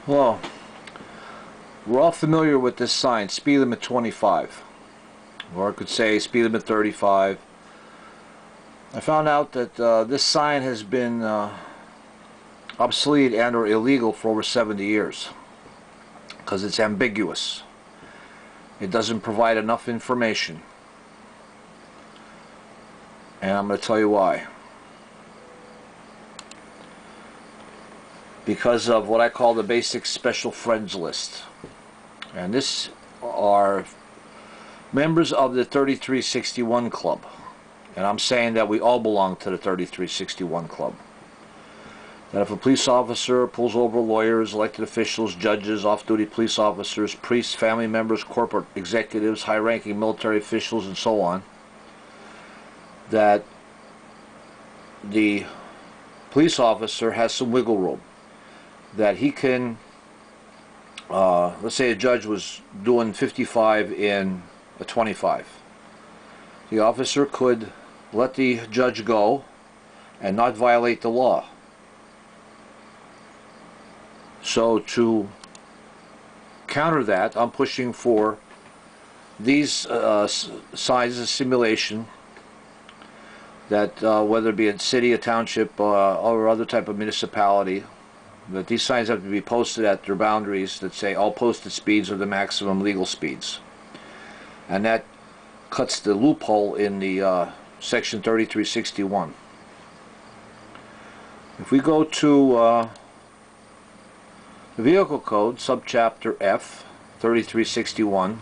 Well, we're all familiar with this sign, speed limit 25. Or I could say speed limit 35. I found out that this sign has been obsolete and or illegal for over 70 years because it's ambiguous. It doesn't provide enough information. And I'm going to tell you why. Because of what I call the basic special friends list. And this are members of the 3361 Club. And I'm saying that we all belong to the 3361 Club. That if a police officer pulls over lawyers, elected officials, judges, off-duty police officers, priests, family members, corporate executives, high-ranking military officials, and so on, that the police officer has some wiggle room. That he can, let's say a judge was doing 55 in a 25. The officer could let the judge go and not violate the law. So to counter that, I'm pushing for these signs of simulation that whether it be a city, a township, or other type of municipality, that these signs have to be posted at their boundaries that say all posted speeds are the maximum legal speeds. And that cuts the loophole in the section 3361. If we go to the Vehicle Code, subchapter F, 3361,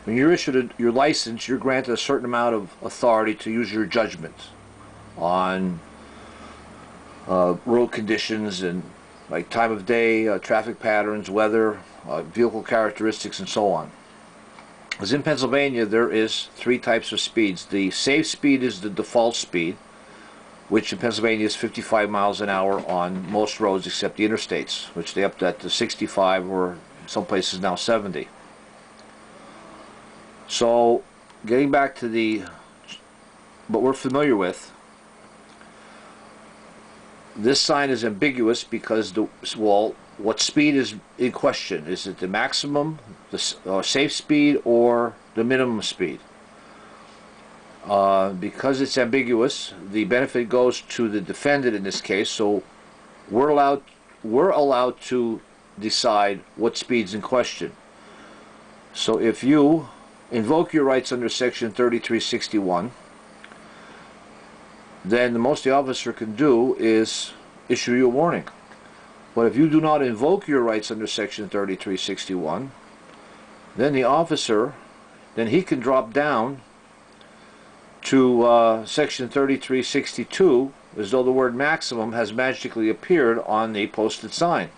when you're issued your license, you're granted a certain amount of authority to use your judgment on road conditions and like time of day, traffic patterns, weather, vehicle characteristics, and so on. As in Pennsylvania, there is three types of speeds. The safe speed is the default speed, which in Pennsylvania is 55 miles an hour on most roads except the interstates, which they upped that to 65 or in some places now 70. So, getting back to what we're familiar with, this sign is ambiguous because what speed is in question? Is it the maximum, the safe speed, or the minimum speed? Because it's ambiguous, the benefit goes to the defendant in this case. So we're allowed to decide what speed's in question. So if you invoke your rights under section 3361, then the most the officer can do is issue you a warning. But if you do not invoke your rights under section 3361, then the officer, then he can drop down to section 3362 as though the word maximum has magically appeared on the posted sign.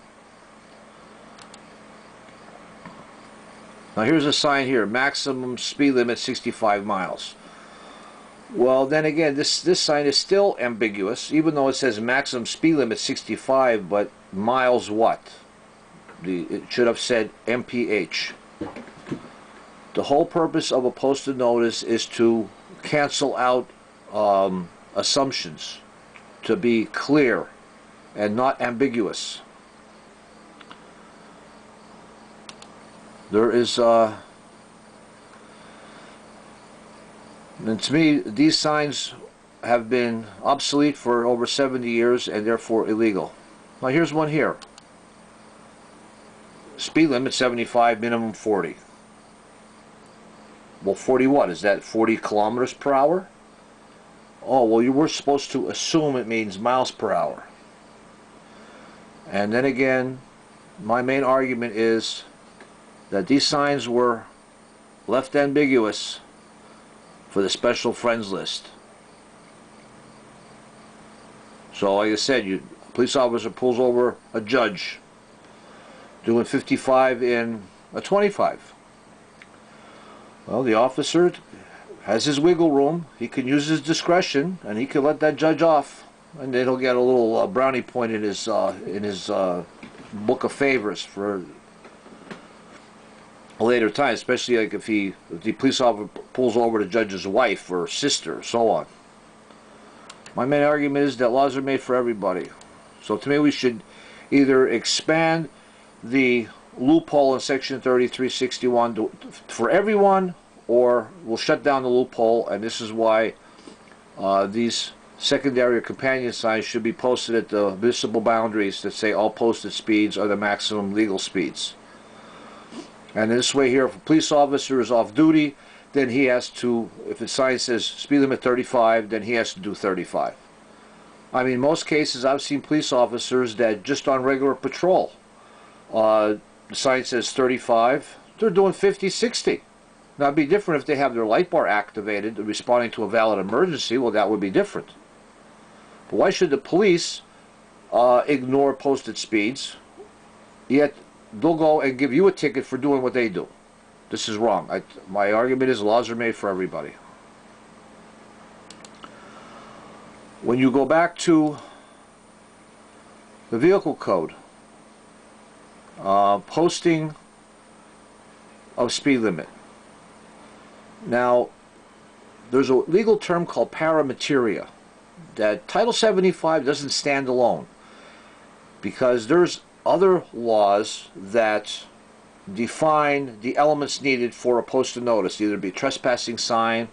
Now here's a sign here, maximum speed limit 65 miles. Well, then again, this sign is still ambiguous, even though it says maximum speed limit 65, but miles what? It should have said mph. The whole purpose of a posted notice is to cancel out assumptions, to be clear and not ambiguous. There is and to me, these signs have been obsolete for over 70 years and therefore illegal. Now here's one here. Speed limit 75, minimum 40. Well, 40 what? Is that 40 kilometers per hour? Oh, well, you were supposed to assume it means miles per hour. And then again, my main argument is that these signs were left ambiguous for the special friends list. So like I said, a police officer pulls over a judge doing 55 in a 25. Well, the officer has his wiggle room. He can use his discretion and he can let that judge off, and then he'll get a little brownie point in his book of favors for a later time, especially like if the police officer pulls over the judge's wife or sister, so on. My main argument is that laws are made for everybody. So to me, we should either expand the loophole in section 3361 for everyone, or we'll shut down the loophole. And this is why these secondary or companion signs should be posted at the municipal boundaries that say all posted speeds are the maximum legal speeds. And this way here, if a police officer is off duty, then he has to, if the sign says speed limit 35, then he has to do 35. I mean, in most cases I've seen police officers that just on regular patrol, the sign says 35, they're doing 50, 60. Now it'd be different if they have their light bar activated responding to a valid emergency. Well, that would be different. But why should the police ignore posted speeds, yet they'll go and give you a ticket for doing what they do? This is wrong. My argument is laws are made for everybody. When you go back to the vehicle code, posting of speed limit. Now, there's a legal term called paramateria that Title 75 doesn't stand alone, because there's other laws that define the elements needed for a posted notice, either be a trespassing sign,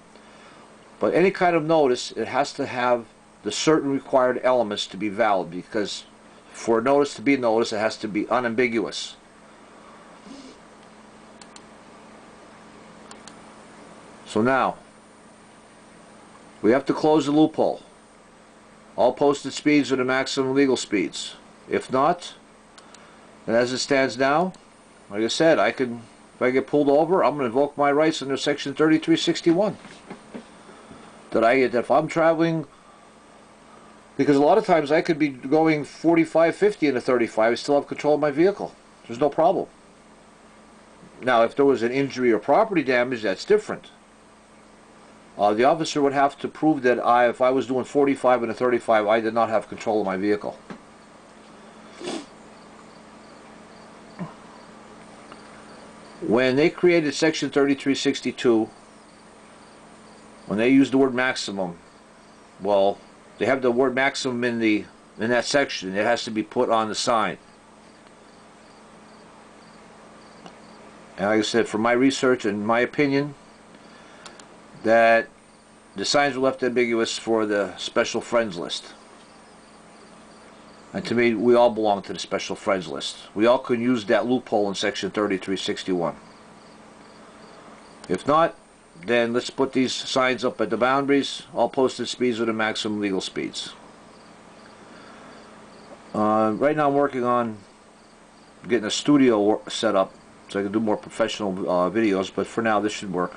but any kind of notice, it has to have the certain required elements to be valid, because for a notice to be a notice, it has to be unambiguous. So now, we have to close the loophole. All posted speeds are the maximum legal speeds. If not, and as it stands now, like I said, if I get pulled over, I'm going to invoke my rights under section 3361. That if I'm traveling, because a lot of times I could be going 45, 50 in a 35, I still have control of my vehicle. There's no problem. Now, if there was an injury or property damage, that's different. The officer would have to prove that if I was doing 45 in a 35, I did not have control of my vehicle. When they created section 3362, when they used the word maximum, well, they have the word maximum in that section. It has to be put on the sign. And like I said, from my research and my opinion, that the signs were left ambiguous for the special friends list. And to me, we all belong to the special friends list. We all could use that loophole in section 3361. If not, then let's put these signs up at the boundaries. All posted speeds are the maximum legal speeds. Right now I'm working on getting a studio set up so I can do more professional videos, but for now this should work.